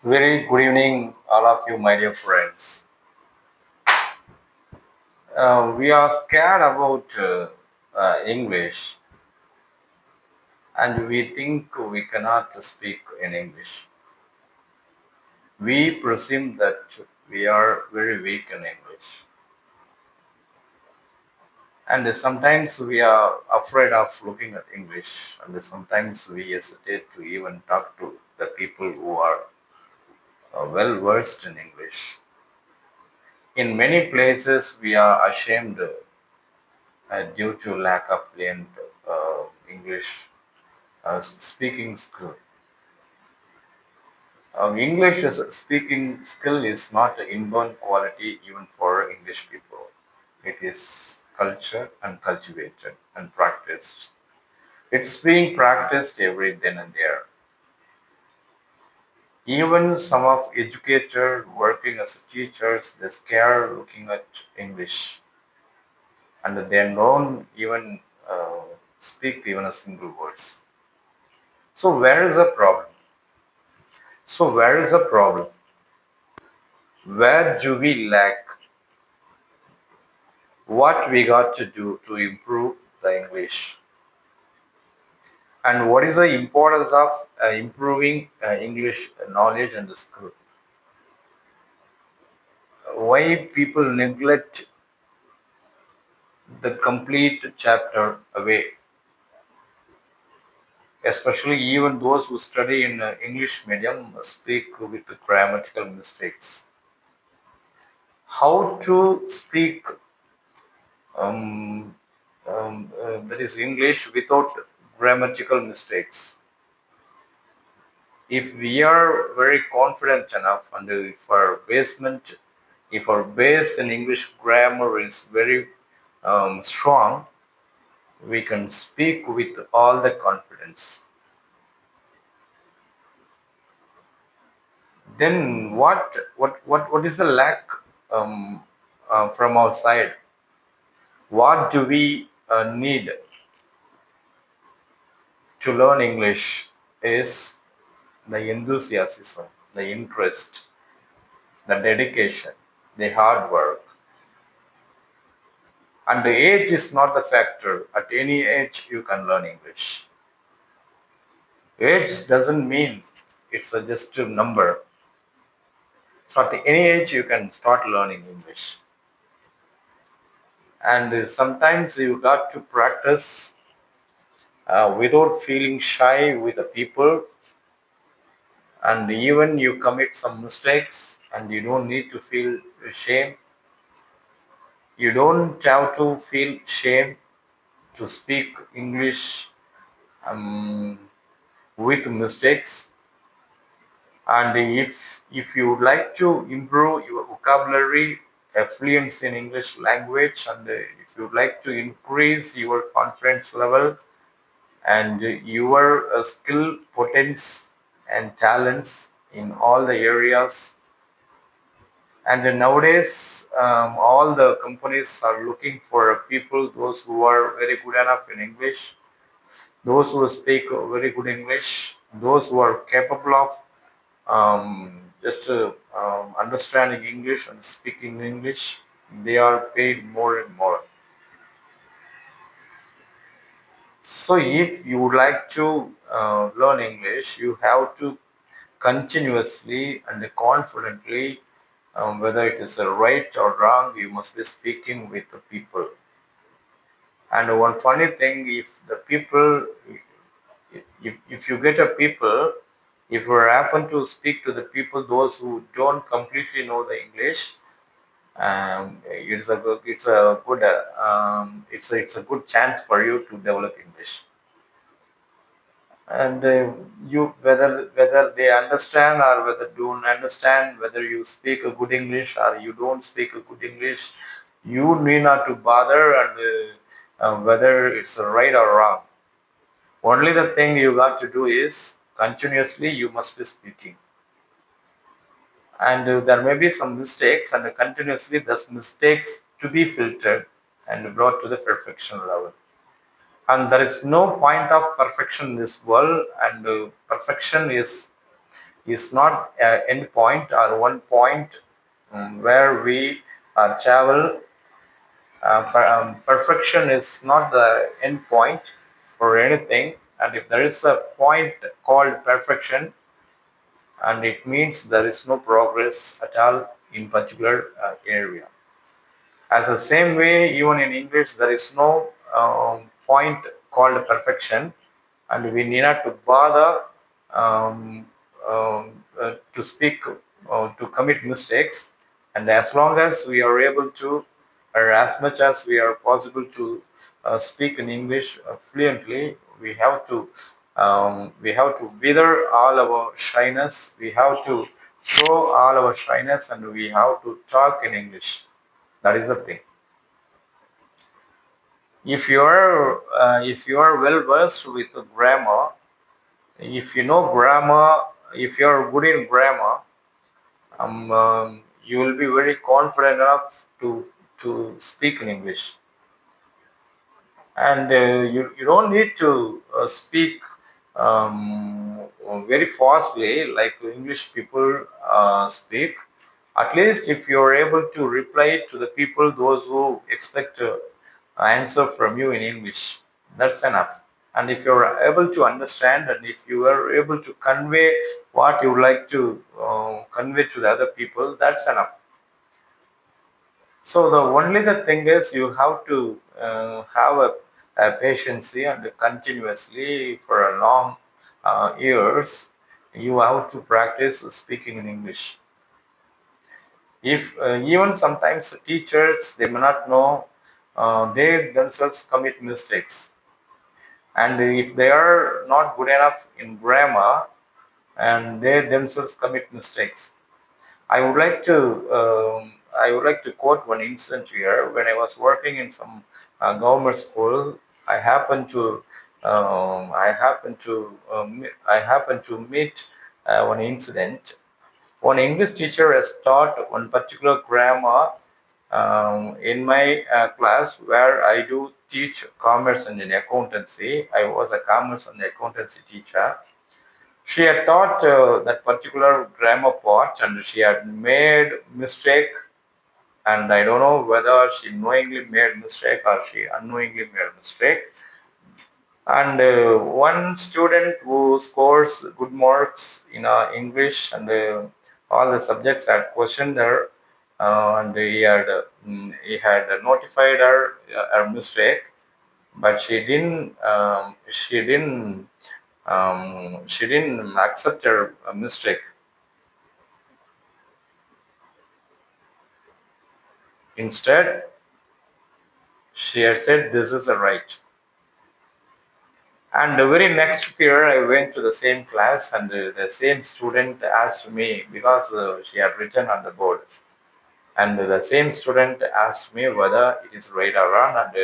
Very good evening, all of you, my dear friends. We are scared about English and we think we cannot speak in English. We presume that we are very weak in English. And sometimes we are afraid of looking at English, and sometimes we hesitate to even talk to the people who are well versed in English. In many places, we are ashamed due to lack of fluent English speaking skill. English as a speaking skill is not an inborn quality even for English people. It is cultured and cultivated and practiced. It's being practiced every then and there. Even some of educators working as teachers, they scare looking at English and they don't even speak even a single words. So where is the problem? So where is the problem? Where do we lack? What we got to do to improve the English? And what is the importance of improving English knowledge and skill? Why people neglect the complete chapter away, especially even those who study in English medium speak with grammatical mistakes. How to speak um, that is English without grammatical mistakes. If we are very confident enough and if our base in English grammar is very strong, we can speak with all the confidence. Then what is the lack from our side? What do we need to learn English is the enthusiasm, the interest, the dedication, the hard work. And the age is not the factor. At any age, you can learn English. Age doesn't mean it's just a number. So at any age, you can start learning English. And sometimes you got to practice without feeling shy with the people. And even you commit some mistakes, and you don't need to feel shame. You don't have to feel shame to speak English um, with mistakes. And if you would like to improve your vocabulary, fluency in English language, and if you would like to increase your confidence level and your skill potential and talents in all the areas, and then nowadays all the companies are looking for people those who are very good enough in English, those who speak very good English, those who are capable of just understanding English and speaking English. They are paid more and more. So, if you would like to learn English, you have to continuously and confidently, whether it is right or wrong, you must be speaking with the people. And one funny thing, if the people, if you get a people, if you happen to speak to the people, those who don't completely know the English, it's a good chance for you to develop English. And you whether they understand or whether don't understand, whether you speak a good English or you don't speak a good English, you need not to bother and whether it's right or wrong. Only the thing you got to do is continuously you must be speaking, and there may be some mistakes, and continuously those mistakes to be filtered and brought to the perfection level. And there is no point of perfection in this world, and perfection is is not an end point or one point where we travel. Perfection is not the end point for anything, and if there is a point called perfection, and it means there is no progress at all in particular area. As the same way, even in English, there is no point called perfection, and we need not to bother um, to speak, to commit mistakes. And as long as we are able to, or as much as we are possible to speak in English fluently, we have to wither all our shyness. We have to throw all our shyness, and we have to talk in English. That is the thing. If you are well versed with the grammar, if you know grammar, if you are good in grammar, you will be very confident enough to speak in English, and you don't need to speak um, very fastly like English people speak. At least if you are able to reply to the people, those who expect answer from you in English, that's enough. And if you're able to understand, and if you are able to convey what you would like to convey to the other people, that's enough. So the only the thing is you have to have a patience and continuously for a long years. You have to practice speaking in English. If even sometimes teachers they may not know, they themselves commit mistakes, and if they are not good enough in grammar, and they themselves commit mistakes. I would like to quote one incident here. When I was working in some government school, I happened to I happened to meet one incident. One English teacher has taught one particular grammar in my class where I do teach commerce and in accountancy. I was a commerce and accountancy teacher. She had taught that particular grammar part, and she had made mistake, and I don't know whether she knowingly made mistake or she unknowingly made mistake. And one student who scores good marks in English and all the subjects had questioned her, and he had notified her her mistake, but she didn't accept her mistake. Instead, she had said this is a right. And the very next period, I went to the same class, and the same student asked me because she had written on the board. And the same student asked me whether it is right or wrong, and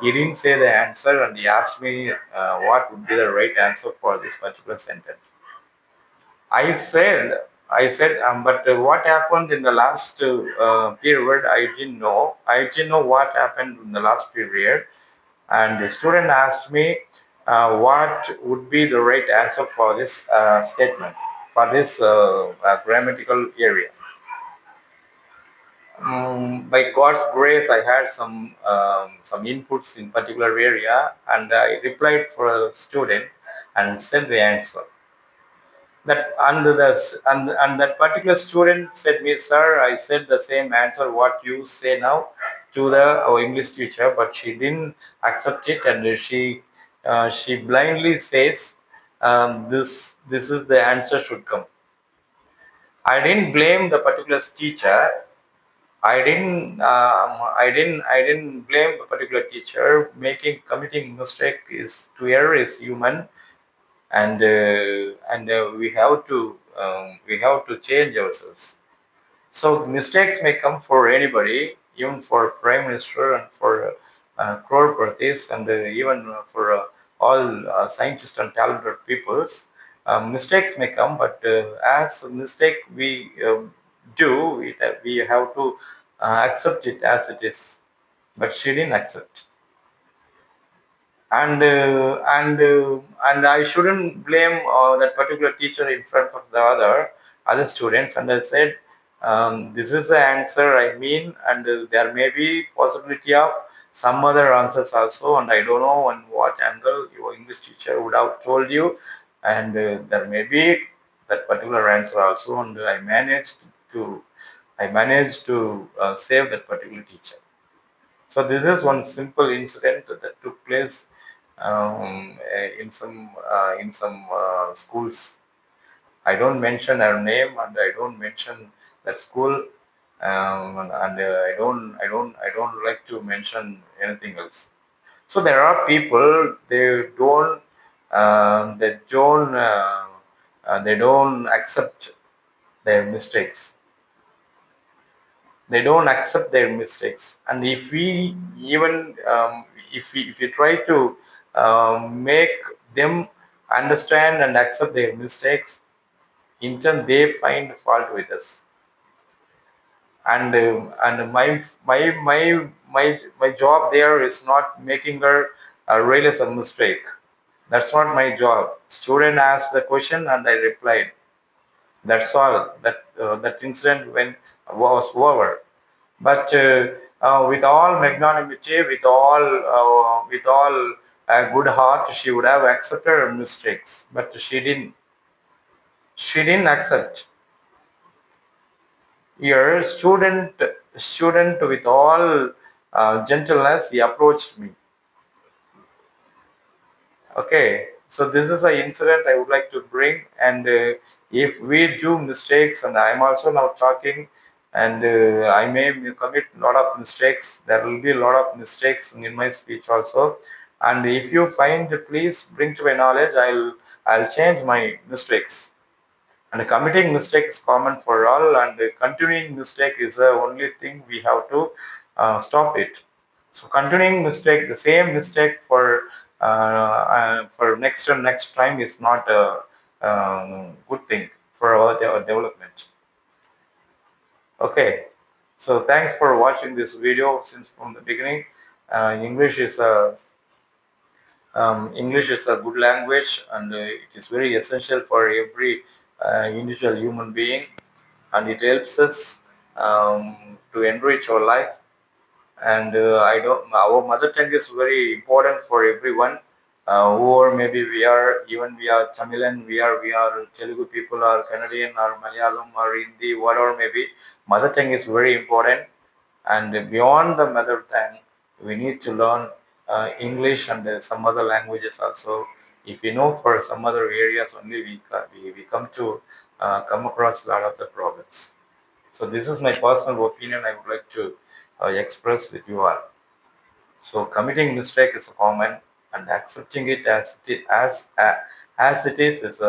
he didn't say the answer, and he asked me what would be the right answer for this particular sentence. I said, but what happened in the last period? I didn't know what happened in the last period. And the student asked me what would be the right answer for this statement, for this grammatical area. By God's grace, I had some inputs in particular area, and I replied for the student and sent the answer. That and that particular student said me, sir, I said the same answer what you say now to the our English teacher, but she didn't accept it, and she blindly says this is the answer should come. I didn't blame the particular teacher. I didn't blame the particular teacher. Making committing mistake is to err is human, and we have to change ourselves. So mistakes may come for anybody, even for prime minister and for crore and even for all scientists and talented peoples. Mistakes may come, but as a mistake we do, we have to accept it as it is. But she didn't accept. And I shouldn't blame that particular teacher in front of the other students. And I said, this is the answer I mean, and there may be possibility of some other answers also, and I don't know on what angle your English teacher would have told you, and there may be that particular answer also, and to I managed to save that particular teacher. So this is one simple incident that took place in some schools. I don't mention her name and I don't mention that school, and I don't like to mention anything else. So there are people they don't accept their mistakes. They don't accept their mistakes, and if we even if we try to make them understand and accept their mistakes, in turn they find fault with us. And my job there is not making her realize a mistake. That's not my job. Student asked the question and I replied. That's all. That incident when was over. But with all magnanimity, with all good heart, she would have accepted her mistakes. But she didn't. She didn't accept. Here, student with all gentleness, he approached me. Okay, so this is an incident I would like to bring, and if we do mistakes, and I'm also now talking, and I may commit a lot of mistakes. There will be a lot of mistakes in my speech also, and if you find, please bring to my knowledge. I'll change my mistakes. And committing mistake is common for all, and continuing mistake is the only thing we have to stop it. So continuing mistake, the same mistake for next and next time is not a good thing for our development. Okay, so thanks for watching this video since from the beginning. English is a English is a good language, and it is very essential for every individual human being, and it helps us to enrich our life. And I don't our mother tongue is very important for everyone, or maybe we are Tamilan, we are Telugu people, or Canadian, or Malayalam, or Hindi, whatever maybe. Mother tongue is very important, and beyond the mother tongue we need to learn English and some other languages also. If we know for some other areas only, we come to come across a lot of the problems. So this is my personal opinion I would like to express with you all. So committing mistake is common, and accepting it as it is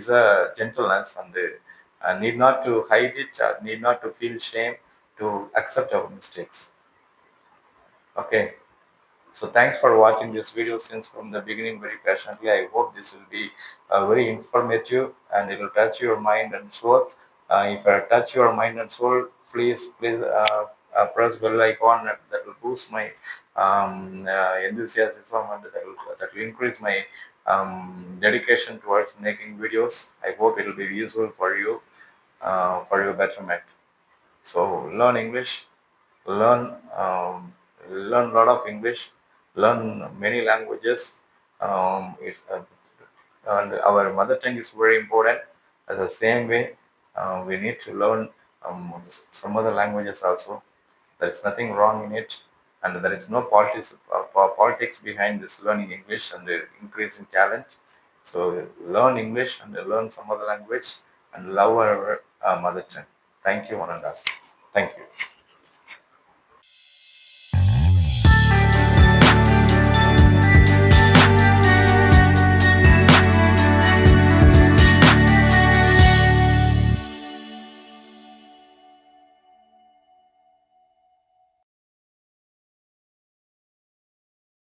a gentleness, and need not to hide it, need not to feel shame to accept our mistakes. Okay. So thanks for watching this video since from the beginning very passionately. I hope this will be very informative and it will touch your mind and soul. If I touch your mind and soul, please press bell icon. That will boost my enthusiasm, and that will increase my dedication towards making videos. I hope it will be useful for your betterment. So learn English, learn learn a lot of English, learn many languages. And our mother tongue is very important. As the same way, we need to learn some other languages also. There is nothing wrong in it, and there is no politics behind this learning English and increasing talent. So learn English and learn some other language and love our mother tongue. Thank you, one and all. Thank you.